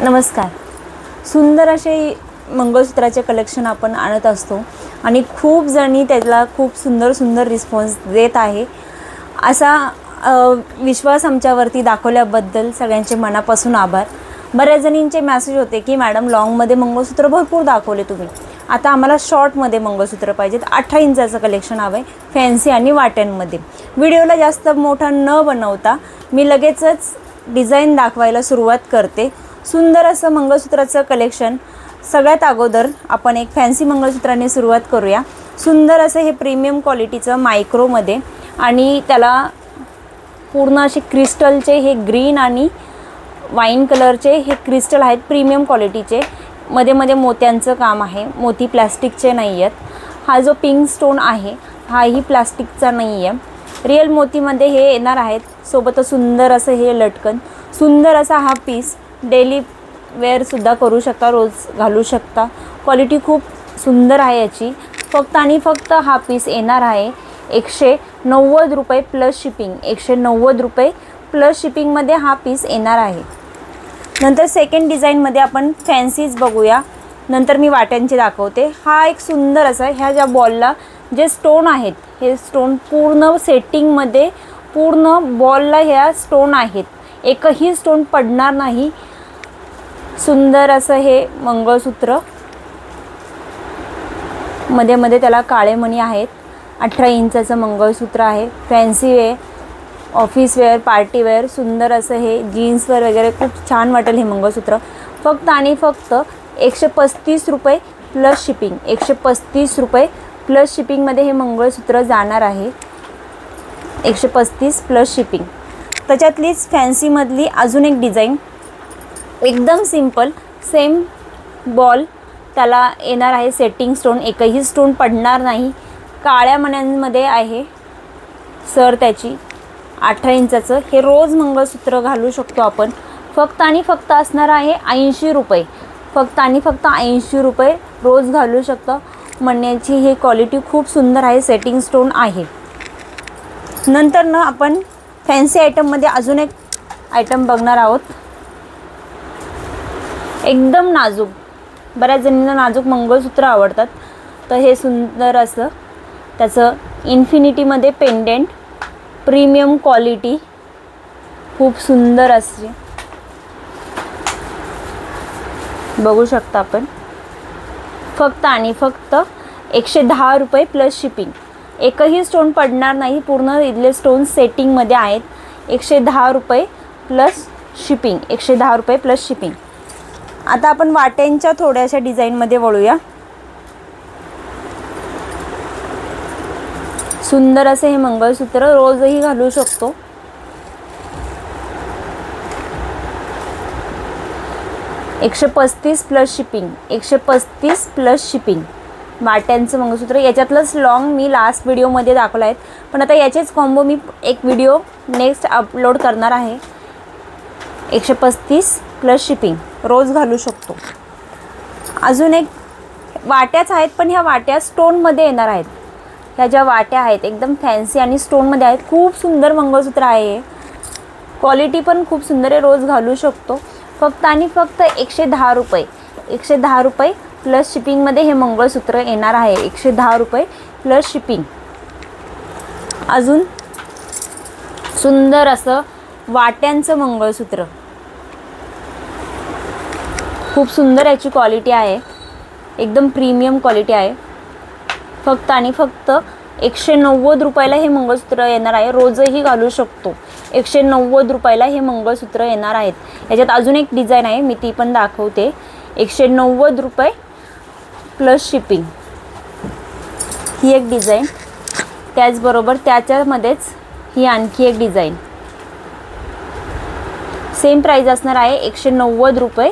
नमस्कार. सुंदर असे मंगळसूत्राचे कलेक्शन आपण आणत असतो आणि खूप जणी त्याला खूप सुंदर रिस्पॉन्स देत आहे. असा विश्वास आमच्यावरती दाखवल्याबद्दल सगळ्यांचे मनापासून आभार. बऱ्याच जणींचे मेसेज होते की मॅडम लॉंगमध्ये मंगळसूत्र भरपूर दाखवले तुम्ही, आता आम्हाला शॉर्टमध्ये मंगळसूत्र पाहिजेत. 18 इंचाचं कलेक्शन हवं आहे, फॅन्सी आणि वाट्यांमध्ये. व्हिडिओला जास्त मोठा न बनवता मी लगेचच डिझाईन दाखवायला सुरुवात करते. सुंदर असं मंगळसूत्राचं कलेक्शन. सगळ्यात अगोदर आपण एक फॅन्सी मंगळसूत्राने सुरुवात करूया. सुंदर असं हे प्रीमियम क्वालिटीचं मायक्रोमध्ये आणि त्याला पूर्ण असे क्रिस्टलचे हे ग्रीन आणि वाईन कलरचे हे क्रिस्टल आहेत, प्रीमियम क्वालिटीचे. मध्ये मोत्यांचं काम आहे, मोती प्लास्टिकचे नाही आहेत. हा जो पिंक स्टोन आहे हाही प्लास्टिकचा नाही आहे, रिअल मोतीमध्ये हे येणार आहेत. सोबतच सुंदर असं हे लटकन, सुंदर असा हा पीस डेली वेअरसुद्धा करू शकता, रोज घालू शकता. क्वालिटी खूप सुंदर आहे याची. फक्त आणि फक्त हा पीस येणार आहे 190 रुपये प्लस शिपिंग. 190 रुपये प्लस शिपिंगमध्ये हा पीस येणार आहे. नंतर सेकंड डिझाईनमध्ये आपण फॅन्सीज बघूया, नंतर मी वाट्यांचे दाखवते. हा एक सुंदर असा, ह्या ज्या बॉलला जे स्टोन आहेत हे स्टोन पूर्ण सेटिंगमध्ये, पूर्ण बॉलला ह्या स्टोन आहेत, एकही स्टोन पडणार नाही. सुंदर असं हे मंगळसूत्र, मध्ये त्याला काळे मणी आहेत. 18 इंचाचं मंगळसूत्र आहे. Fancy wear, office wear, party wear, सुंदर असं हे जीन्सवर वगैरे खूप छान वाटेल हे मंगळसूत्र. फक्त आणि फक्त 135 रुपये प्लस शिपिंग. 135 रुपये प्लस शिपिंगमध्ये हे मंगळसूत्र जाणार आहे. 135 प्लस शिपिंग. त्याच्यातलीच फॅन्सीमधली अजून एक डिझाईन, एकदम सिंपल सेम बॉल, त्याला येणार आहे सेटिंग स्टोन, एकही स्टोन पडणार नाही. काळ्या मण्यांमध्ये आहे सर त्याची. 18 इंचाचं हे रोज मंगळसूत्र घालू शकतो आपण. फक्त आणि फक्त असणार आहे 80 रुपये. फक्त आणि फक्त 80 रुपये रोज घालू शकतो. मण्याची ही क्वालिटी खूप सुंदर आहे, सेटिंग स्टोन आहे. नंतर ना आपण फॅन्सी आयटममध्ये अजून एक आयटम बघणार आहोत, एकदम नाजूक. बऱ्याच जणींना नाजूक मंगळसूत्र आवडतात, तर हे सुंदर असं त्याचं इन्फिनिटीमध्ये पेंडेंट, प्रीमियम क्वालिटी, खूप सुंदर असे बघू शकता आपण. फक्त आणि फक्त 110 रुपये प्लस शिपिंग. एकही स्टोन पडणार नाही, पूर्ण इथले स्टोन सेटिंगमध्ये आहेत. 110 रुपये प्लस शिपिंग. 110 रुपये प्लस शिपिंग. आता आपण वाट्यांच्या थोड्याशा डिझाईनमध्ये वळूया. सुंदर असे हे मंगळसूत्र रोजही घालू शकतो. $135 प्लस शिपिंग. 135 plus shipping. वाट्यांचं मंगळसूत्र. याच्यातलंच लॉंग मी लास्ट व्हिडिओमध्ये दाखवलं आहेत, पण आता याचेच कॉम्बो मी एक व्हिडिओ नेक्स्ट अपलोड करणार आहे. 135 प्लस शिपिंग, रोज घालू शकतो. अजून एक वाट्याच आहेत, पण ह्या वाट्या स्टोनमध्ये येणार आहेत. ह्या ज्या वाट्या आहेत एकदम फॅन्सी आणि स्टोनमध्ये आहेत. खूप सुंदर मंगळसूत्र आहे. क्वालिटी पण खूप सुंदर आहे, रोज घालू शकतो. फक्त आणि फक्त 110 रुपये. 110 रुपये प्लस शिपिंगमध्ये हे मंगळसूत्र येणार आहे. 110 रुपये प्लस शिपिंग. अजून सुंदर असं वाट्यांचं मंगळसूत्र, खूप सुंदर याची क्वालिटी आहे, एकदम प्रीमियम क्वालिटी आहे. फक्त आणि फक्त 190 रुपयाला हे मंगळसूत्र येणार आहे. रोजही घालू शकतो. 190 रुपयाला हे मंगळसूत्र येणार आहेत. याच्यात अजून एक डिझाईन आहे, मी ती पण दाखवते. 190 रुपये प्लस शिपिंग. ही एक डिझाईन. त्याचबरोबर त्याच्यामध्येच ही आणखी एक डिझाईन. सेम प्राईज असणार आहे 190 रुपये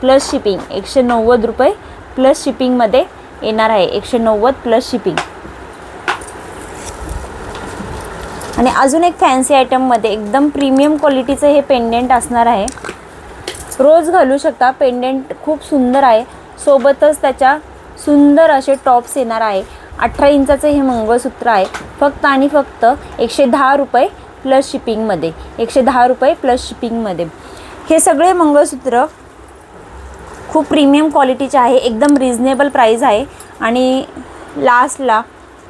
प्लस शिपिंग. 190 रुपये प्लस शिपिंगमध्ये येणार आहे. 190 प्लस शिपिंग. आणि अजून एक फॅन्सी आयटममध्ये एकदम प्रीमियम क्वालिटीचं हे पेंडेंट असणार आहे. रोज घालू शकता. पेंडेंट खूप सुंदर आहे. सोबतच त्याच्या सुंदर असे टॉप्स येणार आहे. 18 इंचाचं हे मंगळसूत्र आहे. फक्त आणि फक्त 110 रुपये प्लस शिपिंगमध्ये. 110 रुपये प्लस शिपिंगमध्ये हे सगळे मंगळसूत्र खूप प्रीमियम क्वालिटीचे आहे, एकदम रिजनेबल प्राईस आहे. आणि लास्टला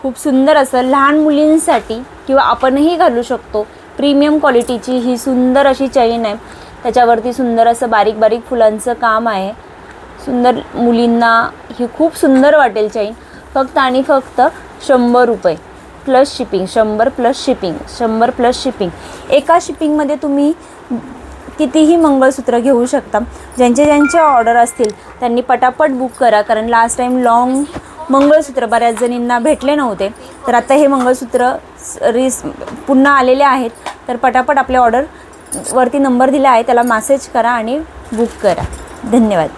खूप सुंदर असं लहान मुलींसाठी किंवा आपणही घालू शकतो प्रीमियम क्वालिटीची ही सुंदर अशी चैन आहे. त्याच्यावरती सुंदर असं बारीक बारीक फुलांचं काम आहे. सुंदर, मुलींना ही खूप सुंदर वाटेल चैन. फक्त आणि फक्त 100 रुपये plus shipping, 100 plus shipping, 100 plus shipping. एका शिपिंगमध्ये तुम्ही कितीही मंगळसूत्र घेऊ शकता. ज्यांचे ऑर्डर असतील त्यांनी पटापट बुक करा, कारण लास्ट टाईम लॉंग मंगळसूत्र बऱ्याच जणींना भेटले नव्हते. तर आता हे मंगळसूत्र पुन्हा आलेले आहेत. तर पटापट आपल्या ऑर्डर वरती नंबर दिला आहे त्याला मेसेज करा आणि बुक करा. धन्यवाद.